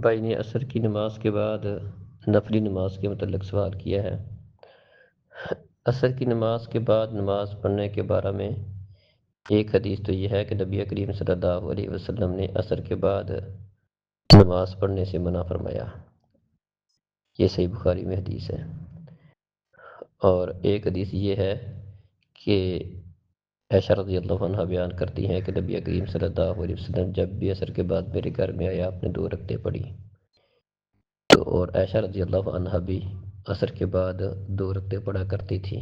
بھائی نے عصر کی نماز کے بعد نفلی نماز کے متعلق سوال کیا ہے۔ عصر کی نماز کے بعد نماز پڑھنے کے بارے میں ایک حدیث تو یہ ہے کہ نبی کریم صلی اللہ علیہ وسلم نے عصر کے بعد نماز پڑھنے سے منع فرمایا۔ یہ صحیح بخاری میں حدیث ہے۔ اور ایک حدیث یہ ہے کہ عائشہ رضی اللہ عنہ بیان کرتی ہیں کہ نبی کریم صلی اللہ علیہ وسلم جب بھی عصر کے بعد میرے گھر میں آیا آپ نے 2 رکعتیں پڑھی، تو اور عائشہ رضی اللہ عنہ بھی عصر کے بعد 2 رکعتیں پڑھا کرتی تھی۔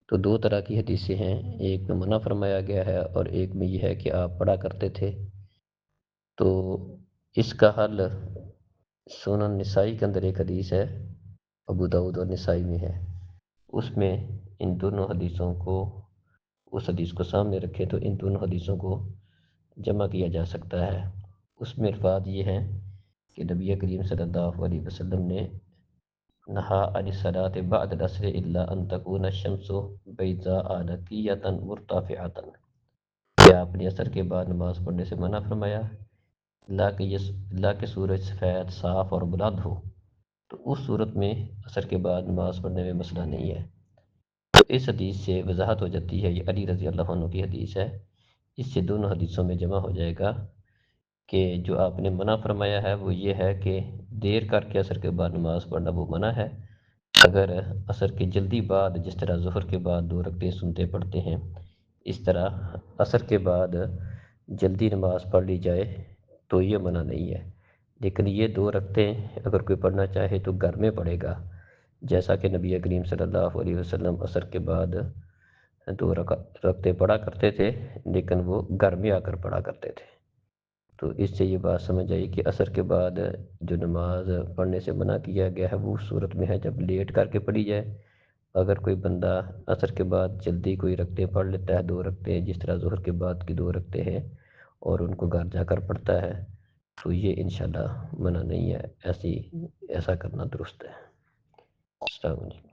تو 2 طرح کی حدیثیں ہیں، ایک میں منع فرمایا گیا ہے اور ایک میں یہ ہے کہ آپ پڑھا کرتے تھے۔ تو اس کا حل سنن نسائی کے اندر ایک حدیث ہے، ابو داؤد اور نسائی میں ہے، اس میں ان دونوں حدیثوں کو، اس حدیث کو سامنے رکھیں تو ان دونوں حدیثوں کو جمع کیا جا سکتا ہے۔ اس میں الفاظ یہ ہیں کہ نبی کریم صلی اللہ علیہ وسلم نے نہا عن الصلاۃ بعد العصر الا ان تکون الشمس بیضاء نقیۃ مرتفعۃ، کہ آپ نے عصر کے بعد نماز پڑھنے سے منع فرمایا اللہ کہ سورج سفید صاف اور بلند ہو، تو اس صورت میں عصر کے بعد نماز پڑھنے میں مسئلہ نہیں ہے۔ تو اس حدیث سے وضاحت ہو جاتی ہے، یہ علی رضی اللہ عنہ کی حدیث ہے، اس سے دونوں حدیثوں میں جمع ہو جائے گا کہ جو آپ نے منع فرمایا ہے وہ یہ ہے کہ دیر کر کے عصر کے بعد نماز پڑھنا وہ منع ہے۔ اگر عصر کے جلدی بعد، جس طرح ظہر کے بعد 2 رکعتیں سنتے پڑھتے ہیں، اس طرح عصر کے بعد جلدی نماز پڑھ لی جائے تو یہ منع نہیں ہے، لیکن یہ 2 رکعتیں اگر کوئی پڑھنا چاہے تو گھر میں پڑھے گا، جیسا کہ نبی کریم صلی اللہ علیہ وسلم عصر کے بعد 2 رکعتیں پڑھا کرتے تھے، لیکن وہ گھر میں آ کر پڑھا کرتے تھے۔ تو اس سے یہ بات سمجھ آئی کہ عصر کے بعد جو نماز پڑھنے سے منع کیا گیا ہے وہ اس صورت میں ہے جب لیٹ کر کے پڑھی جائے۔ اگر کوئی بندہ عصر کے بعد جلدی کوئی رکعتیں پڑھ لیتا ہے، 2 رکعتیں جس طرح ظہر کے بعد کی 2 رکعتیں ہیں، اور ان کو گھر جا کر پڑھتا ہے تو یہ انشاءاللہ منع نہیں ہے، ایسا کرنا درست ہے۔ السلام علیکم۔